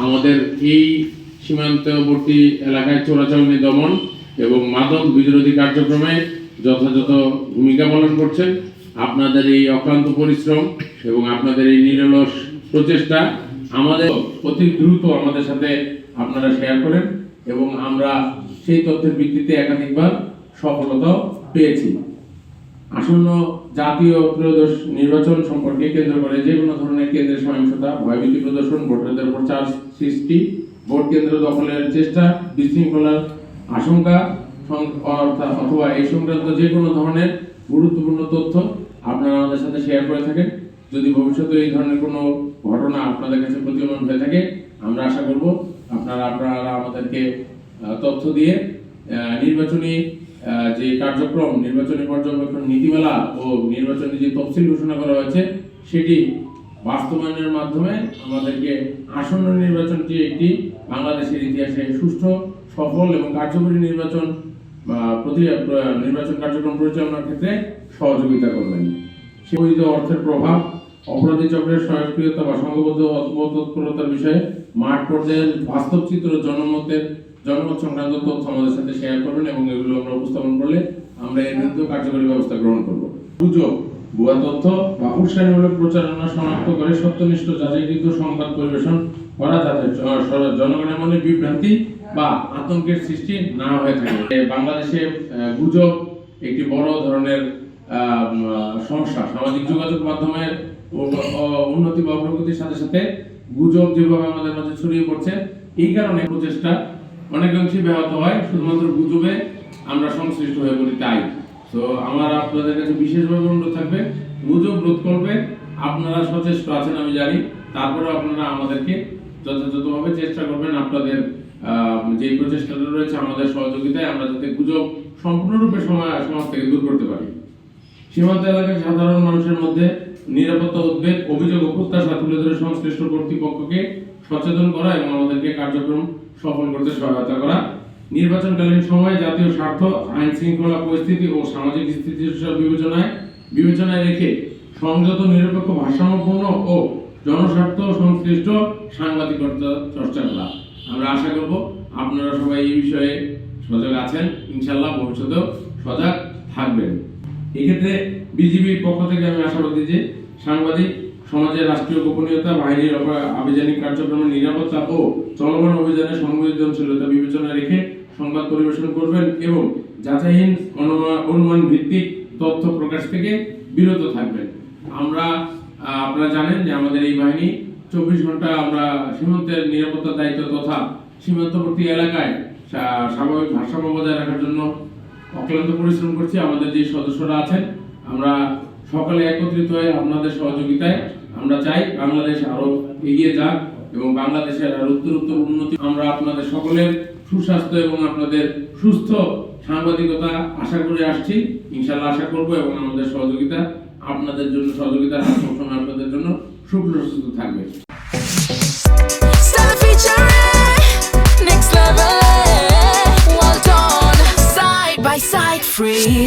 আমাদের এই সীমান্তবর্তী এলাকায় চোরাচালানি দমন এবং মাদক বিরোধী কার্যক্রমে যথাযথ ভূমিকা পালন করছেন। আপনাদের এই অক্লান্ত পরিশ্রম এবং আপনাদের এই নিরলস প্রচেষ্টা আমাদের অতি দ্রুত আমাদের সাথে আপনারা শেয়ার করেন এবং আমরা সেই তথ্যের ভিত্তিতে একাধিকবার সফলতা পেয়েছি। আসন্ন জাতীয় ত্রয়োদশ নির্বাচন সম্পর্কে কেন্দ্র করে যে কোনো ধরনের কেন্দ্রের সহিংসতা, ভয়ভীতি প্রদর্শন, ভোটারদের উপর চাপ সৃষ্টি, ভোট কেন্দ্র দখলের চেষ্টা, বিশৃঙ্খলার আশঙ্কা অথবা এই সংক্রান্ত যে কোনো ধরনের গুরুত্বপূর্ণ তথ্য আপনারা আমাদের সাথে শেয়ার করে থাকেন। যদি ভবিষ্যতে এই ধরনের কোনো ঘটনা আপনাদের কাছে প্রতীয়মান হয়ে থাকে, আমরা আশা করব আপনারা আমাদেরকে তথ্য দিয়ে নির্বাচনী যে কার্যক্রম, নির্বাচনী পর্যবেক্ষণ নীতিমালা ও নির্বাচনী যে তফসিল ঘোষণা করা হয়েছে সেটি বাস্তবায়নের মাধ্যমে আমাদেরকে আসন্ন নির্বাচনটি একটি বাংলাদেশের ইতিহাসে সুষ্ঠু, সফল এবং কার্যকরী নির্বাচন কার্যক্রম পরিচালনার ক্ষেত্রে সহযোগিতা করবেন। বৈধ অর্থের প্রভাব, অপরাধী চক্রের সক্রিয়তা বা সংঘবদ্ধ তৎপরতার বিষয়ে মাঠ পর্যায়ের বাস্তব চিত্র, জনমত সংক্রান্ত তথ্য আমাদের সাথে শেয়ার করবেন এবং এগুলো আমরা উপস্থাপন করলে আমরা এর বিরুদ্ধে কার্যকরী ব্যবস্থা গ্রহণ করব। গুজব, ভুয়া তথ্য বা উস্কানিমূলক প্রচারণা শনাক্ত করে সত্যনিষ্ঠ যাচাইকৃত সংবাদ পরিবেশন করা যাতে জনগণের মনে বিভ্রান্তি বা আতঙ্কের সৃষ্টি না হয়ে থাকে। বাংলাদেশে গুজব একটি বড় ধরনের সমস্যা। সামাজিক যোগাযোগ মাধ্যমের উন্নতি বা অগ্রগতির সাথে সাথে গুজব যেভাবে আমাদের মাঝে ছড়িয়ে পড়ছে, এই কারণে প্রচেষ্টা অনেকাংশে ব্যাহত হয়। শুধুমাত্র গুজবে আমরা সংশ্লিষ্ট হয়ে পড়ি। তাই তো আমার আপনাদের কাছে বিশেষভাবে অনুরোধ থাকবে, গুজব রোধ করবে আপনারা সচেষ্ট আছেন আমি জানি, তারপরে আপনারা আমাদেরকে যথাযথভাবে চেষ্টা করবেন আপনাদের যে প্রচেষ্টাটা রয়েছে আমাদের সহযোগিতায় আমরা যাতে গুজব সম্পূর্ণরূপে সমাজ থেকে দূর করতে পারি। সীমান্ত এলাকার সাধারণ মানুষের মধ্যে নিরাপত্তা উদ্বেগ, অভিযোগ ও প্রত্যাশা তুলে ধরে সংশ্লিষ্ট কর্তৃপক্ষকে সচেতন করা এবং আমাদেরকে কার্যক্রম সফল করতে সহায়তা করা। নির্বাচনকালীন সময় জাতীয় স্বার্থ, আইন শৃঙ্খলা পরিস্থিতি ও সামাজিক স্থিতিশীলতা বিবেচনায় রেখে সংযত, নিরপেক্ষ, ভারসাম্যপূর্ণ ও জনস্বার্থ সংশ্লিষ্ট সাংবাদিকতা চর্চা করা। আমরা আশা করব আপনারা সবাই এই বিষয়ে সজাগ আছেন, ইনশাআল্লাহ ভবিষ্যতেও সজাগ থাকবেন। এক্ষেত্রে বিজিবির পক্ষ থেকে আমি আশাবাদী যে সাংবাদিক সমাজের রাষ্ট্রীয় গোপনীয়তা, বাহিনীর আভিযানিক কার্যক্রমের নিরাপত্তা ও চলমান অভিযানের সংবেদনশীলতা বিবেচনায় রেখে সংবাদ পরিবেশন করবেন এবং যাচাইহীন অনুমান ভিত্তিক তথ্য প্রকাশ থেকে বিরত থাকবেন। আপনারা জানেন যে আমাদের এই বাহিনী 24 ঘন্টা আমরা সীমান্তের নিরাপত্তার দায়িত্ব তথা সীমান্তবর্তী এলাকায় স্বাভাবিক ভারসাম্য বজায় রাখার জন্য অক্লান্ত পরিশ্রম করছি। আমাদের যে সদস্যরা আছেন আমরা সকলে একত্রিত হয়ে আপনাদের সহযোগিতায় আমরা চাই বাংলাদেশ আরো এগিয়ে যাক এবং বাংলাদেশের আরো উত্তরোত্তর উন্নতি। আমরা আপনাদের সকলের সুস্বাস্থ্য এবং আপনাদের সুস্থ সাংবাদিকতা আশা করে আসছি, ইনশাআল্লাহ আশা করব এবং আমাদের সহযোগিতা আপনাদের জন্য সবসময় আপনাদের জন্য সুপ্রস্তুত থাকবে। Free